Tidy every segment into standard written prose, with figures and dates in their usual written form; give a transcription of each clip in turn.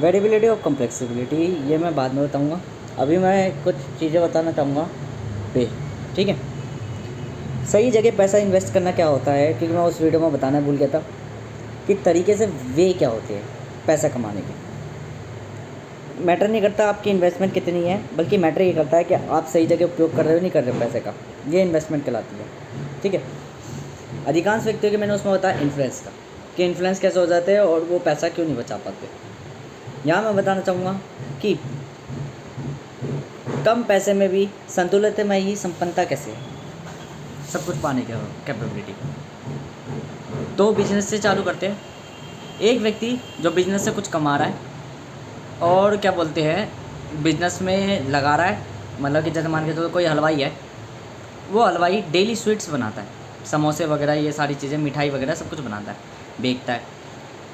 Variability और कॉम्प्लेक्सिबिलिटी ये मैं बाद में बताऊंगा। अभी मैं कुछ चीज़ें बताना चाहूँगा पे, ठीक है। सही जगह पैसा इन्वेस्ट करना क्या होता है, क्योंकि मैं उस वीडियो में बताना भूल गया था कि तरीके से वे क्या होते हैं पैसा कमाने के। मैटर नहीं करता आपकी इन्वेस्टमेंट कितनी है, बल्कि मैटर ये करता है कि आप सही जगह उपयोग कर रहे हो नहीं कर रहे हो पैसे का। ये इन्वेस्टमेंट कहलाती है, ठीक है। अधिकांश व्यक्तियों के मैंने उसमें बताया इन्फ्लुएंस का, कि इन्फ्लुएंस कैसे हो जाते हैं और वो पैसा क्यों नहीं बचा पाते। यहाँ मैं बताना चाहूँगा कि कम पैसे में भी संतुलितमयी संपन्नता कैसे है, सब कुछ पाने की कैपेबिलिटी। तो बिजनेस से चालू करते हैं। एक व्यक्ति जो बिजनेस से कुछ कमा रहा है और क्या बोलते हैं बिजनेस में लगा रहा है, मतलब कि जैसे मान के चलो कोई हलवाई है, वो हलवाई डेली स्वीट्स बनाता है, समोसे वगैरह ये सारी चीज़ें, मिठाई वगैरह सब कुछ बनाता है, बेचता है।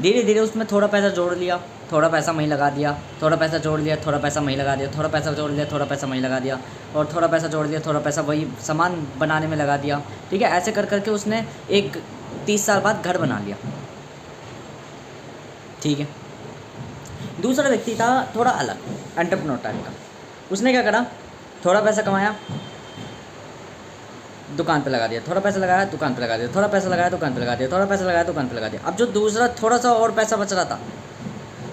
धीरे धीरे उसमें थोड़ा पैसा जोड़ लिया, थोड़ा पैसा वहीं लगा दिया, थोड़ा पैसा जोड़ लिया, थोड़ा पैसा वहीं लगा दिया, थोड़ा पैसा जोड़ लिया, थोड़ा पैसा वहीं लगा दिया, और थोड़ा पैसा जोड़ लिया, थोड़ा पैसा वही सामान बनाने में लगा दिया, ठीक है। ऐसे कर करके उसने एक 30 साल बाद घर बना लिया, ठीक है। दूसरा व्यक्ति था थोड़ा अलग, एंटरप्रेन्योर टाइप का। उसने क्या करा, थोड़ा पैसा कमाया, दुकान पे लगा दिया, थोड़ा पैसा लगाया, दुकान पे लगा दिया, थोड़ा पैसा लगाया, दुकान पे लगा दिया, थोड़ा पैसा लगाया, दुकान पे लगा दिया। अब जो दूसरा थोड़ा सा और पैसा बच रहा था,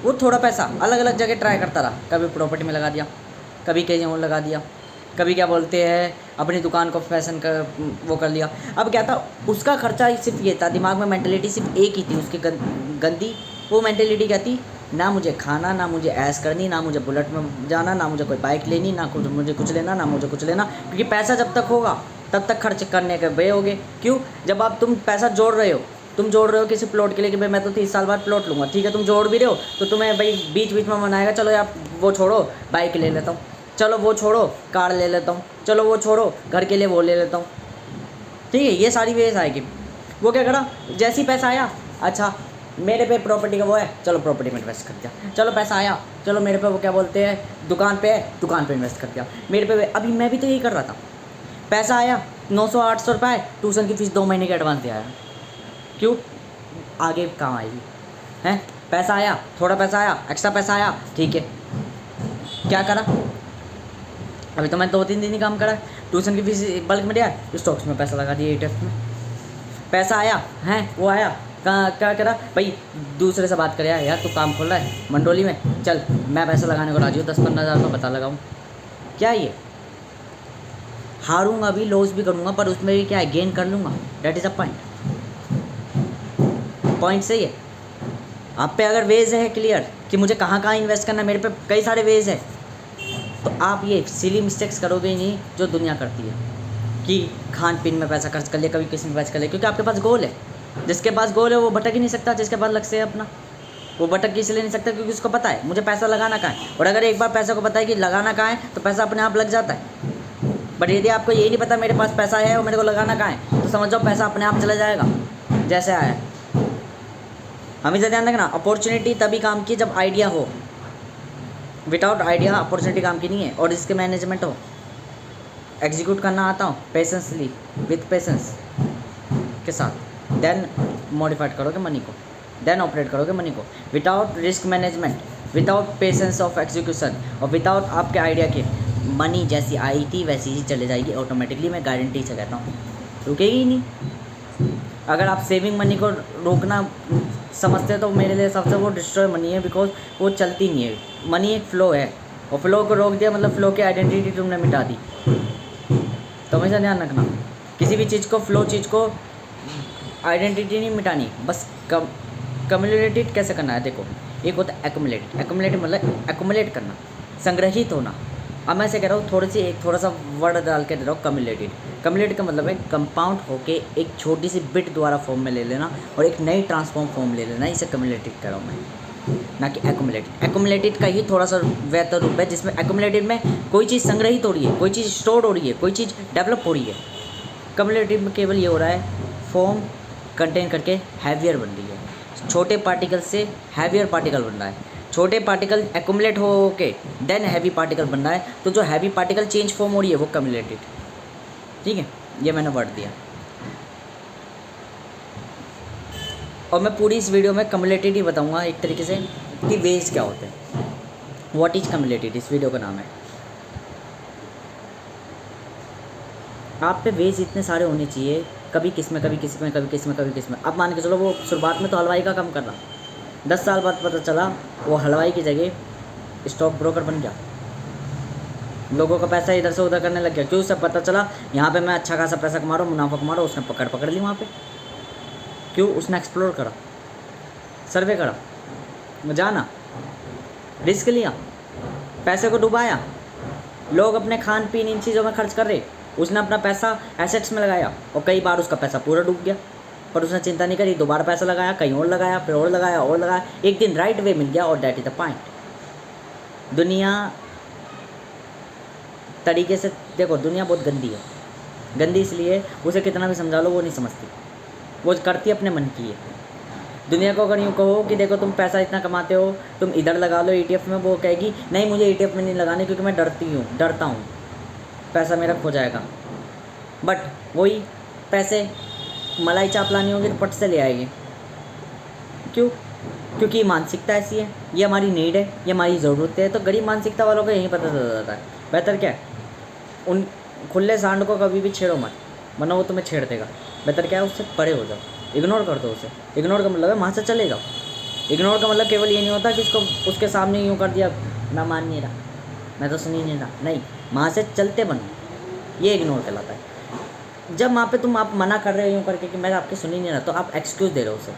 वो थोड़ा पैसा अलग अलग जगह ट्राई करता रहा। कभी प्रॉपर्टी में लगा दिया, कभी कहीं और लगा दिया, कभी क्या बोलते हैं अपनी दुकान को फैशन का वो कर लिया। अब क्या था, उसका खर्चा सिर्फ ये था, दिमाग में मेंटेलिटी सिर्फ एक ही थी उसकी गंदी। वो मेंटेलिटी क्या थी, ना मुझे खाना, ना मुझे ऐश करनी, ना मुझे बुलेट में जाना, ना मुझे कोई बाइक लेनी, ना कुछ मुझे कुछ लेना, ना मुझे कुछ लेना। क्योंकि पैसा जब तक होगा तब तक खर्च करने के वे होगे। क्यों, जब आप तुम पैसा जोड़ रहे हो, तुम जोड़ रहे हो किसी प्लॉट के लिए कि भाई मैं तो 30 साल बाद प्लॉट लूँगा, ठीक है, तुम जोड़ भी रहे हो, तो तुम्हें भाई बीच बीच में मनाएगा, चलो यार वो छोड़ो बाइक ले लेता हूँ, चलो वो छोड़ो कार ले लेता हूँ, चलो वो छोड़ो घर के लिए वो ले लेता हूँ, ठीक है। ये सारी वेज आएगी। वो क्या करा, जैसे ही पैसा आया, अच्छा मेरे पे प्रॉपर्टी का वो है, चलो प्रॉपर्टी में इन्वेस्ट कर दिया। चलो पैसा आया, चलो मेरे पे वो क्या बोलते हैं दुकान पे है, दुकान पे इन्वेस्ट कर दिया। मेरे पे अभी मैं भी तो यही कर रहा था। पैसा आया 900-800 रुपये, ट्यूशन की फ़ीस 2 महीने के एडवांस दिया है। क्यों, आगे काम आएगी, हैं। पैसा आया, थोड़ा पैसा आया, एक्स्ट्रा पैसा आया, ठीक है, क्या करा, अभी तो मैं 2-3 दिन ही काम करा। ट्यूशन की फीस बल्क में दिया, स्टॉक्स में पैसा लगा दिया, ETF में पैसा आया, हैं वो आया, कहाँ क्या करा भाई, दूसरे से बात कर यार तू काम खोल रहा है मंडोली में, चल मैं पैसा लगाने को राजी हूँ, 10-15 हज़ार रुपये पता लगाऊँ। क्या ये, हारूंगा भी, लॉस भी करूँगा, पर उसमें भी क्या है, गेन कर लूँगा। डैट इज़ अ पॉइंट सही है। आप पे अगर वेज है क्लियर कि मुझे कहाँ कहाँ इन्वेस्ट करना है, मेरे पे कई सारे वेज है, तो आप ये सिली मिस्टेक्स करोगे ही नहीं जो दुनिया करती है, कि खान पीन में पैसा खर्च कर लिया, कभी किसी में पैसा कर लिया। क्योंकि आपके पास गोल है, जिसके पास गोल है वो भटक ही नहीं सकता, जिसके पास लक्ष्य है अपना वो भटक इसलिए नहीं सकता क्योंकि उसको पता है मुझे पैसा लगाना कहाँ है। और अगर एक बार पैसा को पता है कि लगाना कहाँ है, तो पैसा अपने आप लग जाता है। बट यदि आपको यही नहीं पता मेरे पास पैसा है और मेरे को लगाना कहाँ है, तो समझ जाओ पैसा अपने आप चला जाएगा जैसे आया है। हमेशा ध्यान रखना, अपॉर्चुनिटी तभी काम की जब आइडिया हो। विदाउट आइडिया अपॉर्चुनिटी काम की नहीं है। और इसके मैनेजमेंट हो, एग्जीक्यूट करना आता हो पेशेंसली, विथ पेशेंस के साथ, देन मॉडिफाइड करोगे मनी को, देन ऑपरेट करोगे मनी को। Without risk management, without patience of execution और विदाउट आपके आइडिया के, मनी जैसी आई थी वैसी ही चले जाएगी ऑटोमेटिकली। मैं गारंटी से कहता हूँ, रुकेगी ही नहीं। अगर आप सेविंग मनी को रोकना समझते हैं तो मेरे लिए सबसे वो डिस्ट्रॉय मनी है, बिकॉज वो चलती नहीं है। मनी एक फ़्लो है, और फ्लो को रोक दिया मतलब फ़्लो की आइडेंटिटी तुमने मिटा दी। तो हमेशा ध्यान रखना, किसी भी चीज़ को, फ्लो चीज़ को आइडेंटिटी नहीं मिटानी, बस कम्युलेटेड कैसे करना है। देखो, एक होता है एक्युमुलेटेड, एक्युमुलेटेड मतलब एक्युमुलेट करना, संग्रहित होना। अब मैं ऐसे कह रहा हूँ, थोड़ा सा वर्ड डाल के दे रहा हूँ, कम्युलेटेड। कम्युलेटेड का मतलब है कंपाउंड होके एक छोटी सी बिट द्वारा फॉर्म में ले लेना और एक नई ट्रांसफॉर्म फॉर्म ले लेना, इसे कम्युलेटेड कह रहा हूँ मैं, ना कि एक्युमुलेटेड। एक्युमुलेटेड का ही थोड़ा सा बेहतर रूप है, जिसमें एक्युमुलेटेड में कोई चीज़ संग्रहित हो रही है, कोई चीज़ स्टोर हो रही है, कोई चीज़ डेवलप हो रही है। कम्युलेटिव में केवल ये हो रहा है, फॉर्म कंटेन करके हैवियर बन रही है, छोटे पार्टिकल से हैवियर पार्टिकल बन रहा है, छोटे पार्टिकल एक्युमुलेट हो के देन हैवी पार्टिकल बन रहा है। तो जो हैवी पार्टिकल चेंज फॉर्म हो रही है वो कम्युलेटेड, ठीक है। ये मैंने वर्ड दिया, और मैं पूरी इस वीडियो में कम्युलेटेड ही बताऊंगा एक तरीके से, कि वेज क्या होते हैं, व्हाट इज कम्युलेटेड, इस वीडियो का नाम है। आप पे वेज इतने सारे होने चाहिए, कभी किस में, कभी किस में, कभी किस में, कभी किस में। अब मान के चलो वो शुरुआत में तो हलवाई का काम कर रहा, 10 साल बाद पता चला वो हलवाई की जगह स्टॉक ब्रोकर बन गया, लोगों का पैसा इधर से उधर करने लग गया। क्यों? उसे पता चला यहाँ पे मैं अच्छा खासा पैसा कमा रहा हूँ, मुनाफा कमा रहा हूँ, उसने पकड़ ली वहाँ पे। क्यों? उसने एक्सप्लोर करा, सर्वे करा, जाना, रिस्क लिया, पैसे को डुबाया। लोग अपने खान पीन इन चीज़ों में खर्च कर रहे, उसने अपना पैसा एसेट्स में लगाया और कई बार उसका पैसा पूरा डूब गया, पर उसने चिंता नहीं करी, दोबारा पैसा लगाया, कहीं और लगाया, फिर और लगाया और लगाया, एक दिन राइट वे मिल गया और दैट इज़ द पॉइंट। दुनिया तरीके से देखो, दुनिया बहुत गंदी है, गंदी इसलिए उसे कितना भी समझा लो वो नहीं समझती, वो करती अपने मन की है। दुनिया को अगर यूँ कहो कि देखो तुम पैसा इतना कमाते हो, तुम इधर लगा लो ETF में, वो कहेगी नहीं मुझे ETF में नहीं लगाने क्योंकि मैं डरता हूँ पैसा मेरा खो जाएगा। बट वही पैसे मलाई चाप लानी होगी तो पट से ले आएगी। क्यों? क्योंकि मानसिकता ऐसी है, ये हमारी नीड है, ये हमारी ज़रूरत है। तो गरीब मानसिकता वालों को यहीं पता चल जाता है। बेहतर क्या है, उन खुले सांड को कभी भी छेड़ो मत, वरना वो तुम्हें छेड़ देगा। बेहतर क्या है, उससे परे हो जाओ, इग्नोर कर दो उसे। इग्नोर का मतलब है वहाँ से चले जाओ। इग्नोर का मतलब केवल ये नहीं होता कि उसको उसके सामने यूँ कर दिया, मैं मान नहीं रहा, मैं तो सुन ही नहीं रहा, नहीं, वहाँ से चलते बनो, ये इग्नोर कहलाता है। जब वहाँ पे तुम आप मना कर रहे हो यूँ करके कि मैं आपकी सुन ही नहीं रहा, तो आप एक्सक्यूज़ दे रहे हो उसे,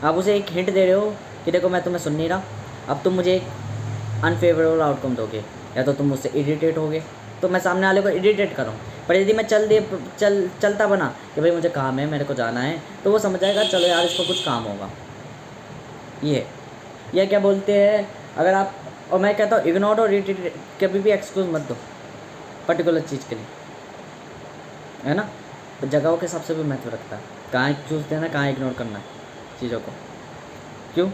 आप उसे एक हिंट दे रहे हो कि देखो मैं तुम्हें सुन नहीं रहा, अब तुम मुझे एक अनफेवरेबल आउटकम दोगे, या तो तुम मुझसे इरिटेट होगे, तो मैं सामने वाले को इरिटेट करूँ। पर यदि मैं चलता बना कि भाई मुझे काम है, मेरे को जाना है, तो वो समझ जाएगा चलो यार इसको कुछ काम होगा। ये क्या बोलते हैं, अगर आप, और मैं कहता हूँ इग्नोर और इरिटेट कभी भी एक्सक्यूज़ मत दो पर्टिकुलर चीज़ के लिए, है ना। तो जगहों के हिसाब से भी महत्व रखता है, कहाँ एक्सक्यूज़ देना, कहाँ इग्नोर करना है चीज़ों को। क्यों?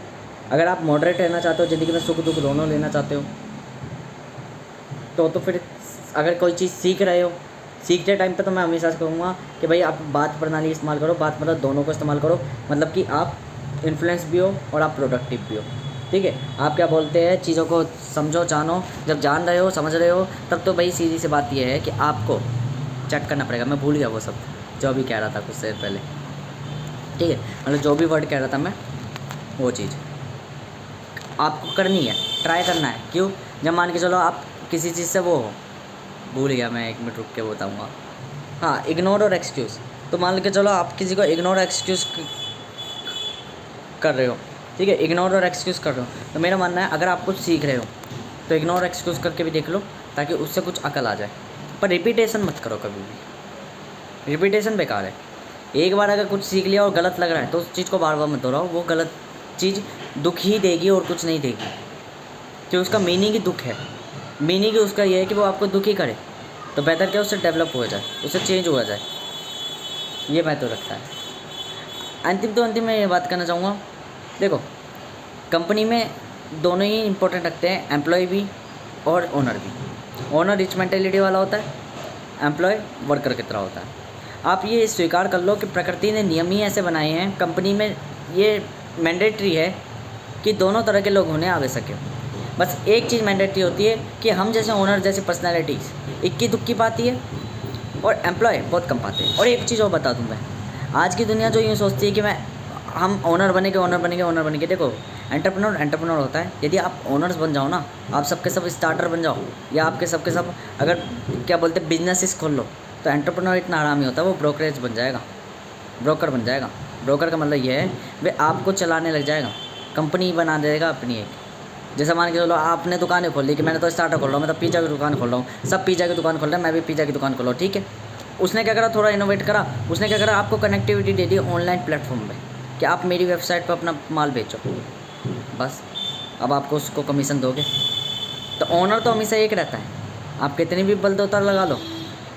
अगर आप मॉडरेट रहना चाहते हो, ज़िंदगी में सुख दुख दोनों लेना चाहते हो, तो फिर अगर कोई चीज़ सीख रहे हो, सीखते टाइम पे तो मैं हमेशा कहूँगा कि भाई आप बात प्रणाली इस्तेमाल करो, बात मतलब दोनों को इस्तेमाल करो, मतलब कि आप इन्फ्लुएंस भी हो और आप प्रोडक्टिव भी हो। ठीक है, आप क्या बोलते हैं, चीज़ों को समझो जानो, जब जान रहे हो समझ रहे हो तब तो भाई सीधी सी बात यह है कि आपको चेक करना पड़ेगा। मैं भूल गया वो सब जो भी कह रहा था कुछ देर पहले। ठीक है, मतलब जो भी वर्ड कह रहा था मैं, वो चीज़ आपको करनी है, ट्राई करना है। क्यों? जब मान के चलो आप किसी चीज़ से वो हो, भूल गया मैं, 1 मिनट रुक के बताऊँगा। हाँ, इग्नोर और एक्सक्यूज़। तो मान के चलो आप किसी को इग्नोर एक्सक्यूज़ कर रहे हो, ठीक है, इग्नोर और एक्सक्यूज़ कर रहे हो, तो मेरा मानना है अगर आप कुछ सीख रहे हो तो इग्नोर एक्सक्यूज़ करके भी देख लो, ताकि उससे कुछ अकल आ जाए। पर रिपीटेशन मत करो कभी भी, रिपीटेशन बेकार है। एक बार अगर कुछ सीख लिया और गलत लग रहा है तो उस चीज़ को बार बार मत दोहराओ, वो गलत चीज़ दुख ही देगी और कुछ नहीं देगी। तो उसका मीनिंग ही दुख है, मीनिंग ही उसका ये है कि वो आपको दुखी करे, तो बेहतर क्या उससे डेवलप हो जाए, उससे चेंज हो जाए। ये मैं तो रखता है। अंतिम मैं ये बात करना चाहूँगा, देखो कंपनी में दोनों ही इम्पोर्टेंट रखते हैं, एम्प्लॉय भी और ओनर भी। ओनर रिच मेंटेलिटी वाला होता है, एम्प्लॉय वर्कर की तरह होता है। आप ये स्वीकार कर लो कि प्रकृति ने नियम ही ऐसे बनाए हैं, कंपनी में ये मैंडेटरी है कि दोनों तरह के लोग होने आवे सके। बस एक चीज़ मैंडेटरी होती है कि हम जैसे ओनर जैसी पर्सनैलिटीज़ इक्की दुक्की पाती है और एम्प्लॉय बहुत कम पाते हैं। और एक चीज़ और बता दूँ मैं, आज की दुनिया जो यूँ सोचती है कि हम ओनर बनेंगे। देखो एंटरप्रेन्योर होता है, यदि आप ओनर्स बन जाओ ना, आप सबके सब स्टार्टर बन जाओ, या आपके सबके सब अगर क्या बोलते हैं बिजनेसेस खोल लो, तो एंटरप्रेन्योर इतना आराम ही होता है, वो ब्रोकर बन जाएगा। ब्रोकर का मतलब ये है वे आपको चलाने लग जाएगा, कंपनी बना देगा अपनी एक। जैसे मान के चलो आपने दुकानें खोल ली कि मैंने तो स्टार्टर खोल रहा हूँ, मैं तो पिज़्ज़ा की दुकान खोल रहा हूँ, सब पिज़्ज़ा की दुकान खोल रहे हैं, मैं भी पिज़्ज़ा की दुकान खोल रहा हूँ। ठीक है, उसने क्या करा, थोड़ा इनोवेट करा, उसने क्या करा, आपको कनेक्टिविटी दे दी ऑनलाइन प्लेटफॉर्म पे कि आप मेरी वेबसाइट पर अपना माल बेचो, बस अब आपको उसको कमीशन दोगे। तो ओनर तो हमेशा एक रहता है, आप कितनी भी बलदौतर लगा लो,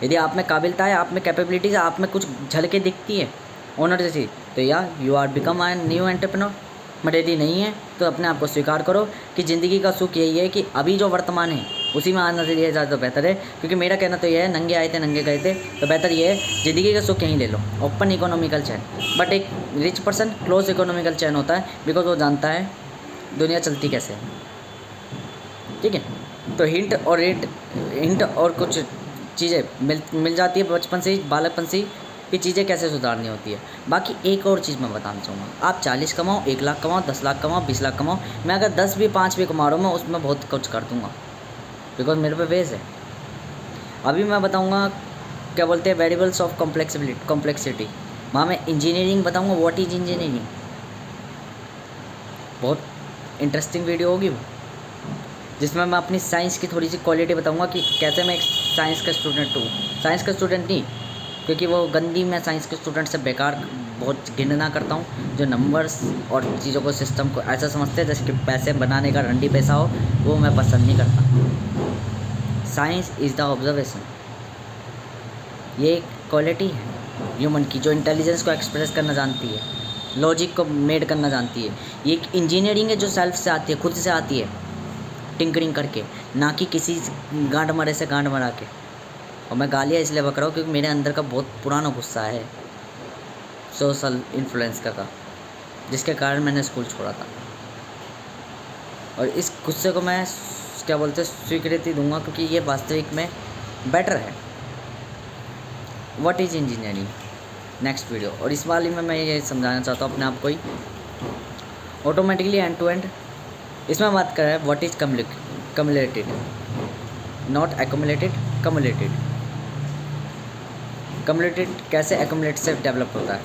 यदि आप में काबिलता है, आप में कैपेबिलिटीज़, आप में कुछ झलके दिखती है ओनर जैसी, तो you are become I new entrepreneur. But यदि नहीं है तो अपने आप को स्वीकार करो कि ज़िंदगी का सुख यही है कि अभी जो वर्तमान है उसी में आना से ज़्यादा बेहतर है। क्योंकि मेरा कहना तो यह है, नंगे आए थे नंगे गए थे, तो बेहतर ये है ज़िंदगी का सुख यहीं ले लो, ओपन इकोनॉमिकल चैन। बट एक रिच पर्सन क्लोज इकोनॉमिकल चैन होता है, बिकॉज वो जानता है दुनिया चलती कैसे है। ठीक है, तो हिंट और कुछ चीज़ें मिल जाती है बचपन से ही, बालकपन से ही, कि चीज़ें कैसे सुधारनी होती है। बाकी एक और चीज़ मैं बताना चाहूँगा, आप 40 कमाओ, 1 लाख कमाओ, 10 लाख कमाओ, 20 लाख कमाओ, मैं अगर 10 भी 5 भी कमा रहा हूँ, मैं उसमें बहुत कुछ कर दूँगा, बिकॉज मेरे पे वेज है। अभी मैं बताऊँगा क्या बोलते हैं वेरिएबल्स ऑफ कॉम्प्लेक्सिटी, वहाँ मैं इंजीनियरिंग बताऊँगा, व्हाट इज इंजीनियरिंग। बहुत इंटरेस्टिंग वीडियो होगी वो, जिसमें मैं अपनी साइंस की थोड़ी सी क्वालिटी बताऊँगा कि कैसे मैं एक साइंस का स्टूडेंट हूँ। साइंस का स्टूडेंट नहीं, क्योंकि वो गंदी मैं साइंस के स्टूडेंट से बेकार बहुत घिनना करता हूँ, जो नंबर्स और चीज़ों को सिस्टम को ऐसा समझते हैं जैसे कि पैसे बनाने का रंडी पैसा हो, वो मैं पसंद नहीं करता। साइंस इज़ द ऑब्जर्वेशन, ये एक क्वालिटी है ह्यूमन की जो इंटेलिजेंस को एक्सप्रेस करना जानती है, लॉजिक को मेड करना जानती है। ये एक इंजीनियरिंग है जो सेल्फ से आती है, खुद से आती है, टिंकरिंग करके, ना कि किसी गांड मरे से गांड मरा के। और मैं गालियाँ इसलिए बक रहा हूँ क्योंकि मेरे अंदर का बहुत पुराना गुस्सा है सोशल इन्फ्लुएंस का, जिसके कारण मैंने स्कूल छोड़ा था। और इस गुस्से को मैं क्या बोलते हैं स्वीकृति दूंगा, क्योंकि ये वास्तविक में बेटर है। What is engineering, next video. और इस वाली में मैं ये समझाना चाहता हूँ अपने आप को ही, ऑटोमेटिकली एंड टू एंड। इसमें बात कर रहा है व्हाट इज़ कम्युलेटेड, नॉट एक्युमुलेटेड, कम्युलेटेड। कम्युलेटेड कैसे एक्युमुलेट से डेवलप होता है।